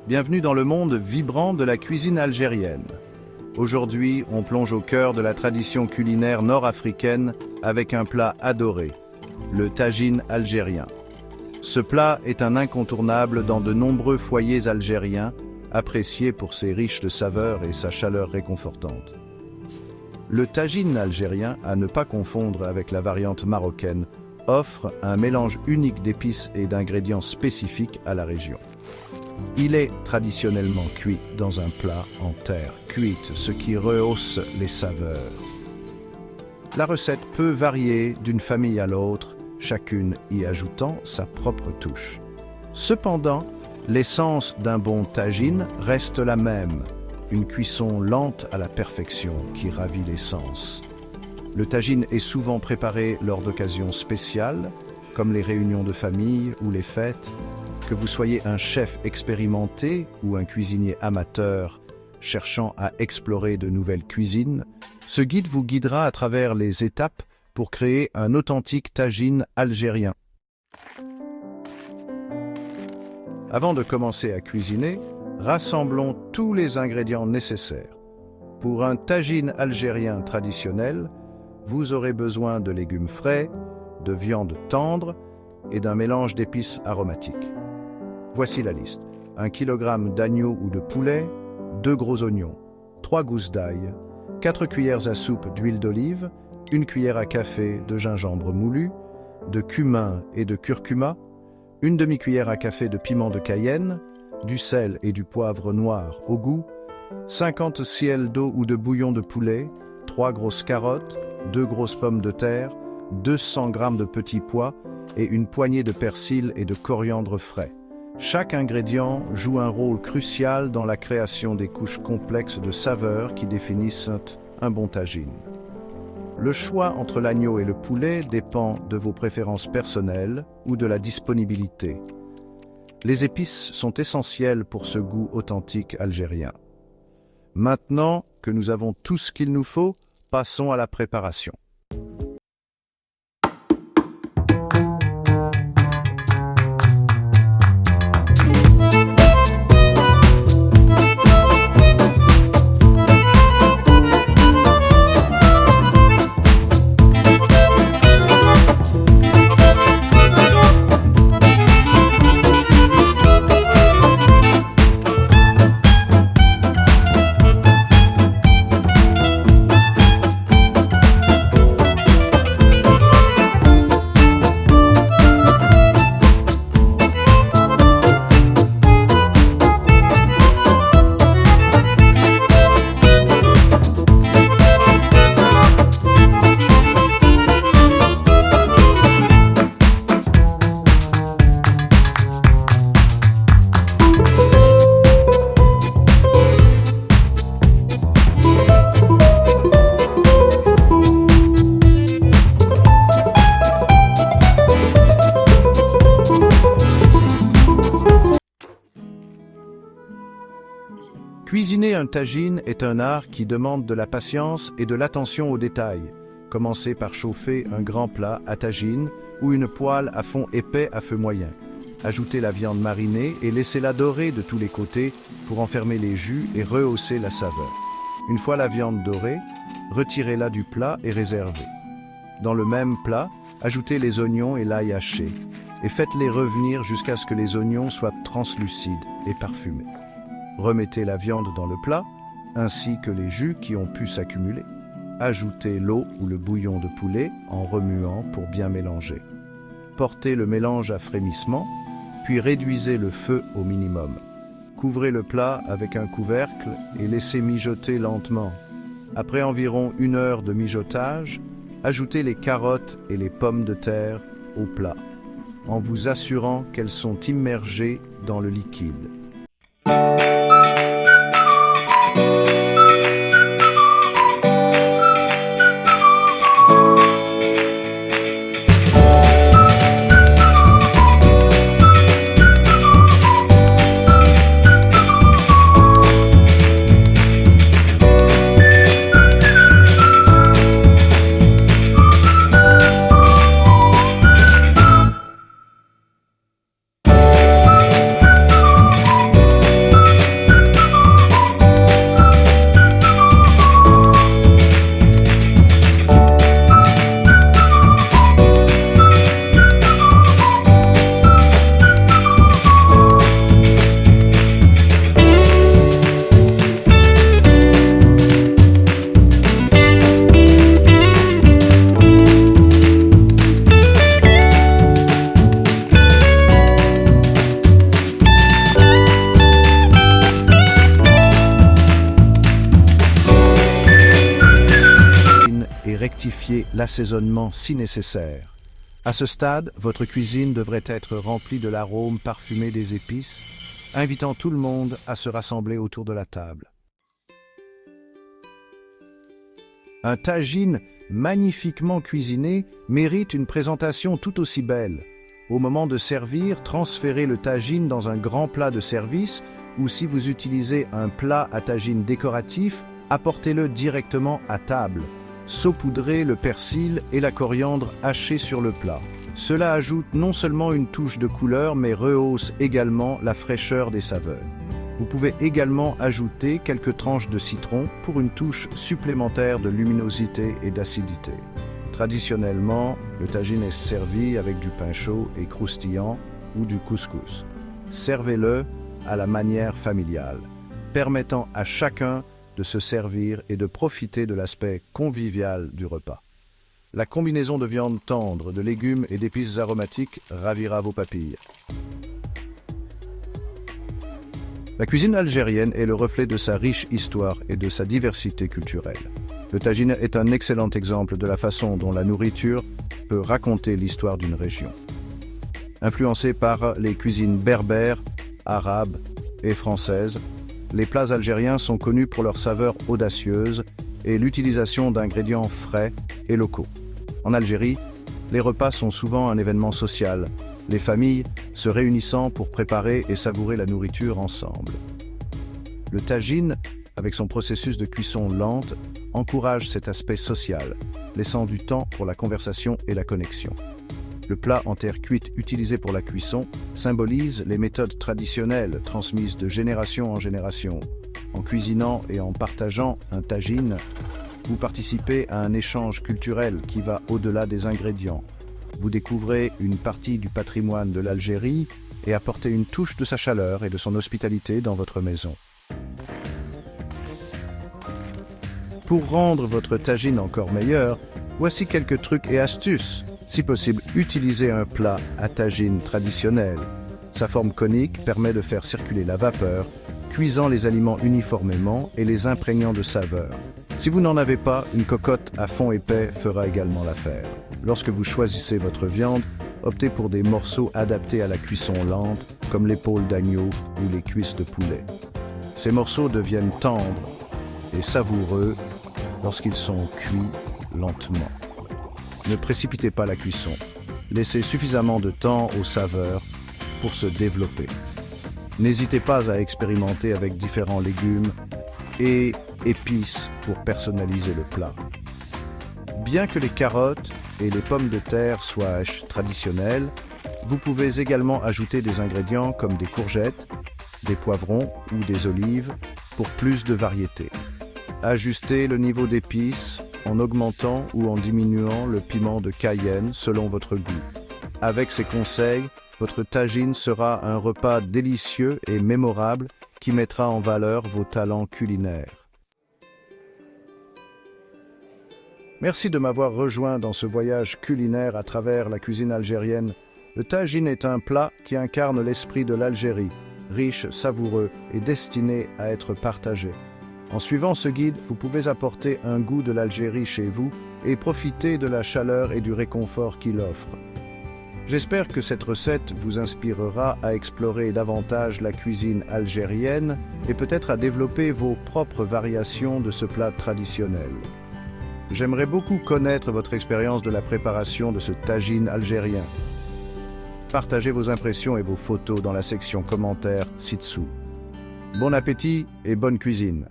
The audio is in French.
Bienvenue dans le monde vibrant de la cuisine algérienne. Aujourd'hui, on plonge au cœur de la tradition culinaire nord-africaine avec un plat adoré, le tagine algérien. Ce plat est un incontournable dans de nombreux foyers algériens, apprécié pour ses riches de saveurs et sa chaleur réconfortante. Le tagine algérien, à ne pas confondre avec la variante marocaine, offre un mélange unique d'épices et d'ingrédients spécifiques à la région. Il est traditionnellement cuit dans un plat en terre cuite, ce qui rehausse les saveurs. La recette peut varier d'une famille à l'autre, chacune y ajoutant sa propre touche. Cependant, l'essence d'un bon tagine reste la même, une cuisson lente à la perfection qui ravit les sens. Le tagine est souvent préparé lors d'occasions spéciales, comme les réunions de famille ou les fêtes. Que vous soyez un chef expérimenté ou un cuisinier amateur cherchant à explorer de nouvelles cuisines, ce guide vous guidera à travers les étapes pour créer un authentique tagine algérien. Avant de commencer à cuisiner, rassemblons tous les ingrédients nécessaires. Pour un tagine algérien traditionnel, vous aurez besoin de légumes frais, de viande tendre et d'un mélange d'épices aromatiques. Voici la liste. 1 kg d'agneau ou de poulet, 2 gros oignons, 3 gousses d'ail, 4 cuillères à soupe d'huile d'olive, 1 cuillère à café de gingembre moulu, de cumin et de curcuma, 1 demi-cuillère à café de piment de Cayenne, du sel et du poivre noir au goût, 50 cl d'eau ou de bouillon de poulet, 3 grosses carottes, 2 grosses pommes de terre, 200 g de petits pois et une poignée de persil et de coriandre frais. Chaque ingrédient joue un rôle crucial dans la création des couches complexes de saveurs qui définissent un bon tagine. Le choix entre l'agneau et le poulet dépend de vos préférences personnelles ou de la disponibilité. Les épices sont essentielles pour ce goût authentique algérien. Maintenant que nous avons tout ce qu'il nous faut, passons à la préparation. Cuisiner un tagine est un art qui demande de la patience et de l'attention aux détails. Commencez par chauffer un grand plat à tagine ou une poêle à fond épais à feu moyen. Ajoutez la viande marinée et laissez-la dorer de tous les côtés pour enfermer les jus et rehausser la saveur. Une fois la viande dorée, retirez-la du plat et réservez. Dans le même plat, ajoutez les oignons et l'ail haché et faites-les revenir jusqu'à ce que les oignons soient translucides et parfumés. Remettez la viande dans le plat, ainsi que les jus qui ont pu s'accumuler. Ajoutez l'eau ou le bouillon de poulet en remuant pour bien mélanger. Portez le mélange à frémissement, puis réduisez le feu au minimum. Couvrez le plat avec un couvercle et laissez mijoter lentement. Après environ 1 heure de mijotage, ajoutez les carottes et les pommes de terre au plat, en vous assurant qu'elles sont immergées dans le liquide. rectifier l'assaisonnement si nécessaire. À ce stade, votre cuisine devrait être remplie de l'arôme parfumé des épices, invitant tout le monde à se rassembler autour de la table. Un tagine magnifiquement cuisiné mérite une présentation tout aussi belle. Au moment de servir, transférez le tagine dans un grand plat de service ou si vous utilisez un plat à tagine décoratif, apportez-le directement à table. Saupoudrez le persil et la coriandre hachés sur le plat. Cela ajoute non seulement une touche de couleur, mais rehausse également la fraîcheur des saveurs. Vous pouvez également ajouter quelques tranches de citron pour une touche supplémentaire de luminosité et d'acidité. Traditionnellement, le tagine est servi avec du pain chaud et croustillant ou du couscous. Servez-le à la manière familiale, permettant à chacun de se servir et de profiter de l'aspect convivial du repas. La combinaison de viande tendre, de légumes et d'épices aromatiques ravira vos papilles. La cuisine algérienne est le reflet de sa riche histoire et de sa diversité culturelle. Le tagine est un excellent exemple de la façon dont la nourriture peut raconter l'histoire d'une région. Influencé par les cuisines berbères, arabes et françaises, les plats algériens sont connus pour leur saveur audacieuse et l'utilisation d'ingrédients frais et locaux. En Algérie, les repas sont souvent un événement social, les familles se réunissant pour préparer et savourer la nourriture ensemble. Le tagine, avec son processus de cuisson lente, encourage cet aspect social, laissant du temps pour la conversation et la connexion. Le plat en terre cuite utilisé pour la cuisson symbolise les méthodes traditionnelles transmises de génération en génération. En cuisinant et en partageant un tagine, vous participez à un échange culturel qui va au-delà des ingrédients. Vous découvrez une partie du patrimoine de l'Algérie et apportez une touche de sa chaleur et de son hospitalité dans votre maison. Pour rendre votre tagine encore meilleur, voici quelques trucs et astuces. Si possible, utilisez un plat à tagine traditionnel. Sa forme conique permet de faire circuler la vapeur, cuisant les aliments uniformément et les imprégnant de saveur. Si vous n'en avez pas, une cocotte à fond épais fera également l'affaire. Lorsque vous choisissez votre viande, optez pour des morceaux adaptés à la cuisson lente, comme l'épaule d'agneau ou les cuisses de poulet. Ces morceaux deviennent tendres et savoureux lorsqu'ils sont cuits lentement. Ne précipitez pas la cuisson. Laissez suffisamment de temps aux saveurs pour se développer. N'hésitez pas à expérimenter avec différents légumes et épices pour personnaliser le plat. Bien que les carottes et les pommes de terre soient traditionnelles, vous pouvez également ajouter des ingrédients comme des courgettes, des poivrons ou des olives pour plus de variété. Ajustez le niveau d'épices en augmentant ou en diminuant le piment de cayenne selon votre goût. Avec ces conseils, votre tagine sera un repas délicieux et mémorable qui mettra en valeur vos talents culinaires. Merci de m'avoir rejoint dans ce voyage culinaire à travers la cuisine algérienne. Le tagine est un plat qui incarne l'esprit de l'Algérie, riche, savoureux et destiné à être partagé. En suivant ce guide, vous pouvez apporter un goût de l'Algérie chez vous et profiter de la chaleur et du réconfort qu'il offre. J'espère que cette recette vous inspirera à explorer davantage la cuisine algérienne et peut-être à développer vos propres variations de ce plat traditionnel. J'aimerais beaucoup connaître votre expérience de la préparation de ce tagine algérien. Partagez vos impressions et vos photos dans la section commentaires ci-dessous. Bon appétit et bonne cuisine!